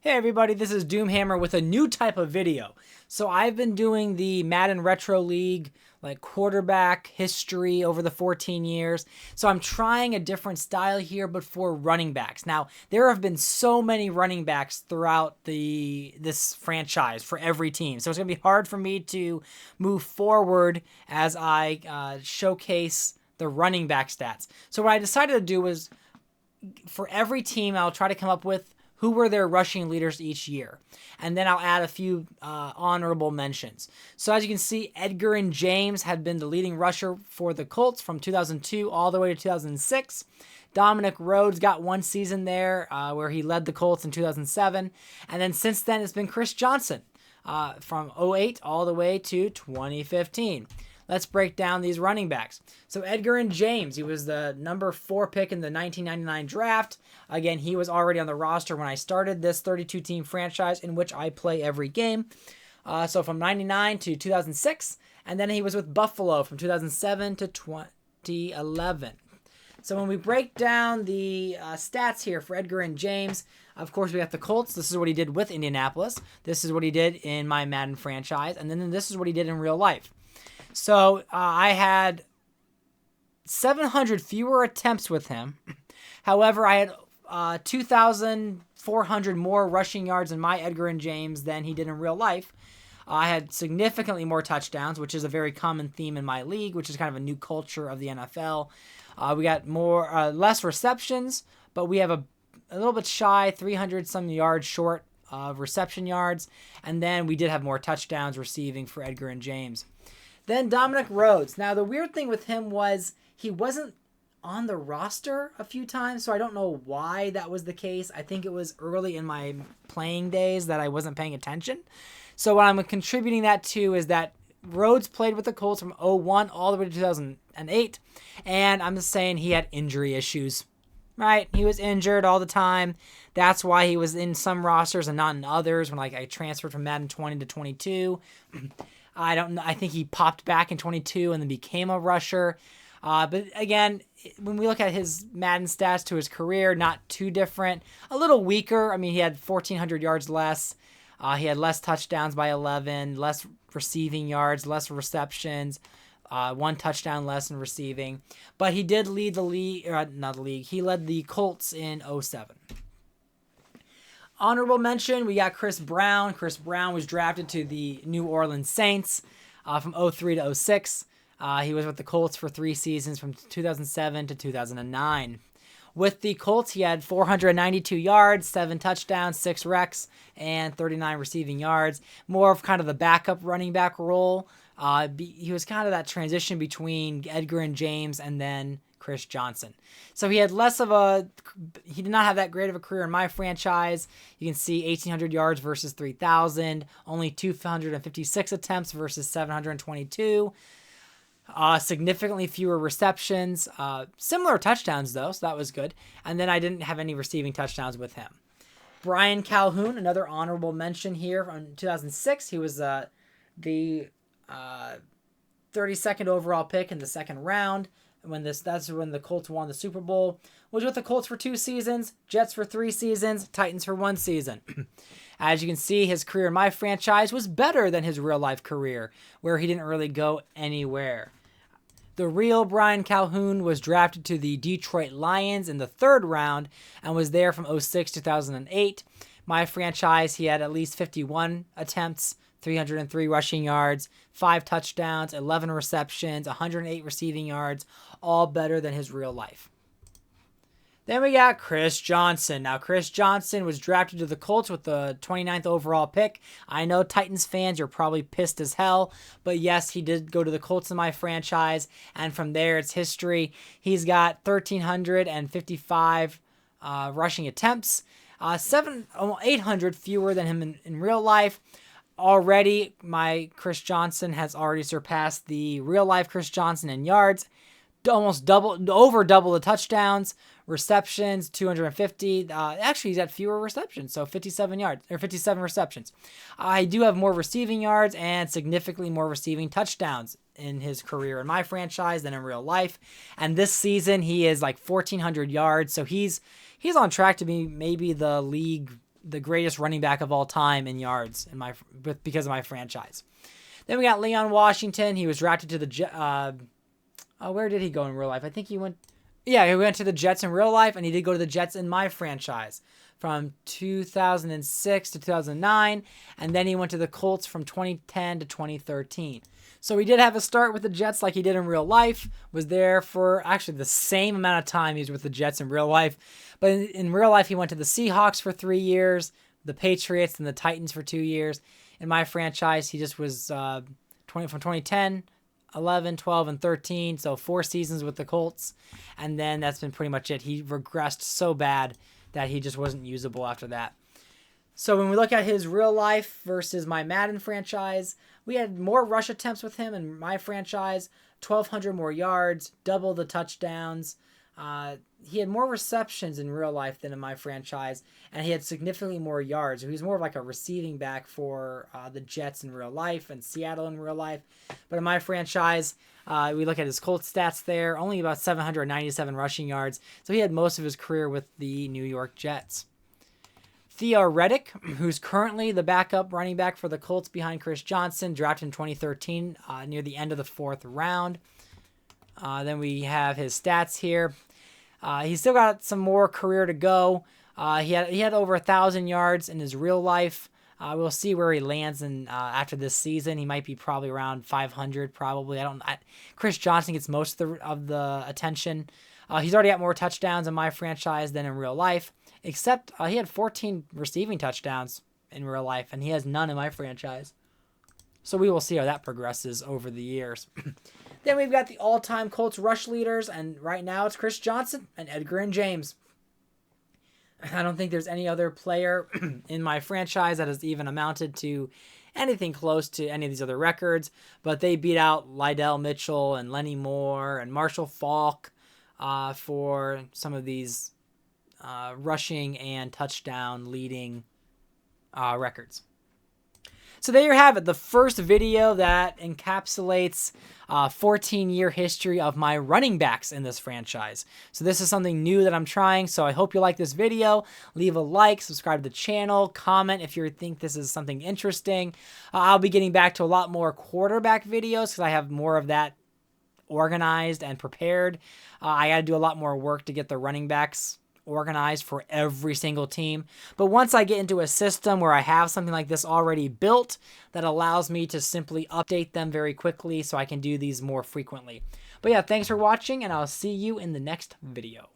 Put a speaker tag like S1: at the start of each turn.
S1: Hey everybody, this is Doomhammer with a new type of video. So I've been doing the Madden Retro League, like quarterback history over the 14 years. So I'm trying a different style here, but for running backs. Now, there have been so many running backs throughout this franchise for every team. So it's going to be hard for me to move forward as I showcase the running back stats. So what I decided to do was, for every team, I'll try to come up with who were their rushing leaders each year. And then I'll add a few honorable mentions. So as you can see, Edgar and James had been the leading rusher for the Colts from 2002 all the way to 2006. Dominic Rhodes got one season there where he led the Colts in 2007. And then since then, it's been Chris Johnson from 2008 all the way to 2015. Let's break down these running backs. So Edgar and James, he was the number 4 pick in the 1999 draft. Again, he was already on the roster when I started this 32-team franchise in which I play every game. So from 99 to 2006, and then he was with Buffalo from 2007 to 2011. So when we break down the stats here for Edgar and James, of course, we got the Colts. This is what he did with Indianapolis. This is what he did in my Madden franchise. And then this is what he did in real life. So I had 700 fewer attempts with him. However, I had 2,400 more rushing yards in my Edgar and James than he did in real life. I had significantly more touchdowns, which is a very common theme in my league, which is kind of a new culture of the NFL. We got less receptions, but we have a little bit shy, 300 some yards short of reception yards. And then we did have more touchdowns receiving for Edgar and James. Then Dominic Rhodes. Now, the weird thing with him was he wasn't on the roster a few times, so I don't know why that was the case. I think it was early in my playing days that I wasn't paying attention. So what I'm contributing that to is that Rhodes played with the Colts from 2001 all the way to 2008, and I'm just saying he had injury issues, right? He was injured all the time. That's why he was in some rosters and not in others when I transferred from Madden 20 to 22. I don't know. I think he popped back in 22 and then became a rusher. But again, when we look at his Madden stats to his career, not too different. A little weaker. I mean, he had 1,400 yards less. He had less touchdowns by 11, less receiving yards, less receptions, 1 touchdown less in receiving. But he did lead the league, not the league. He led the Colts in 2007. Honorable mention, we got Chris Brown. Chris Brown was drafted to the New Orleans Saints from 2003 to 2006. He was with the Colts for 3 seasons from 2007 to 2009. With the Colts, he had 492 yards, 7 touchdowns, 6 recs, and 39 receiving yards. More of kind of the backup running back role. He was kind of that transition between Edgar and James and then Chris Johnson. So he did not have that great of a career in my franchise. You can see 1,800 yards versus 3,000, only 256 attempts versus 722. Significantly fewer receptions, similar touchdowns though, so that was good. And then I didn't have any receiving touchdowns with him. Brian Calhoun, another honorable mention here from 2006. He was the 32nd overall pick in the second round. That's when the Colts won the Super Bowl. Was with the Colts for 2 seasons, Jets for 3 seasons, Titans for 1 season. As you can see, his career in my franchise was better than his real-life career, where he didn't really go anywhere. The real Brian Calhoun was drafted to the Detroit Lions in the 3rd round and was there from 2006 to 2008. My franchise, he had at least 51 attempts, 303 rushing yards, 5 touchdowns, 11 receptions, 108 receiving yards, all better than his real life. Then we got Chris Johnson. Now, Chris Johnson was drafted to the Colts with the 29th overall pick. I know Titans fans, you're probably pissed as hell, but yes, he did go to the Colts in my franchise, and from there, it's history. He's got 1,355 rushing attempts, 800 fewer than him in real life. Already, my Chris Johnson has already surpassed the real-life Chris Johnson in yards, over double the touchdowns, receptions, 250. Actually, he's got fewer receptions, so 57 receptions. I do have more receiving yards and significantly more receiving touchdowns in his career in my franchise than in real life. And this season, he is like 1,400 yards, so he's on track to be maybe the league the greatest running back of all time in yards because of my franchise. Then we got Leon Washington. He was drafted to the where did he go in real life? I think he went to the Jets in real life, and he did go to the Jets in my franchise from 2006 to 2009, and then he went to the Colts from 2010 to 2013. So he did have a start with the Jets like he did in real life, was there for actually the same amount of time he was with the Jets in real life. But in real life, he went to the Seahawks for 3 years, the Patriots, and the Titans for 2 years. In my franchise, he just was from 2010, 11, 12, and 13, so 4 seasons with the Colts, and then that's been pretty much it. He regressed so bad that he just wasn't usable after that. So when we look at his real life versus my Madden franchise, we had more rush attempts with him in my franchise, 1,200 more yards, double the touchdowns. He had more receptions in real life than in my franchise, and he had significantly more yards. He was more of like a receiving back for the Jets in real life and Seattle in real life. But in my franchise, we look at his Colts stats there, only about 797 rushing yards. So he had most of his career with the New York Jets. Theo Reddick, who's currently the backup running back for the Colts behind Chris Johnson, drafted in 2013 near the end of the 4th round. Then we have his stats here. He's still got some more career to go. He had over 1,000 yards in his real life. We'll see where he lands in after this season. He might be probably around 500. Probably. Chris Johnson gets most of the attention. He's already got more touchdowns in my franchise than in real life. Except he had 14 receiving touchdowns in real life, and he has none in my franchise. So we will see how that progresses over the years. Then we've got the all-time Colts rush leaders, and right now it's Chris Johnson and Edgar and James. I don't think there's any other player in my franchise that has even amounted to anything close to any of these other records, but they beat out Lydell Mitchell and Lenny Moore and Marshall Faulk for some of these rushing and touchdown leading records. So there you have it, the first video that encapsulates 14-year history of my running backs in this franchise. So this is something new that I'm trying, so I hope you like this video. Leave a like, subscribe to the channel, comment if you think this is something interesting. I'll be getting back to a lot more quarterback videos because I have more of that organized and prepared. I got to do a lot more work to get the running backs organized for every single team. But once I get into a system where I have something like this already built, that allows me to simply update them very quickly so I can do these more frequently. But yeah, thanks for watching, and I'll see you in the next video.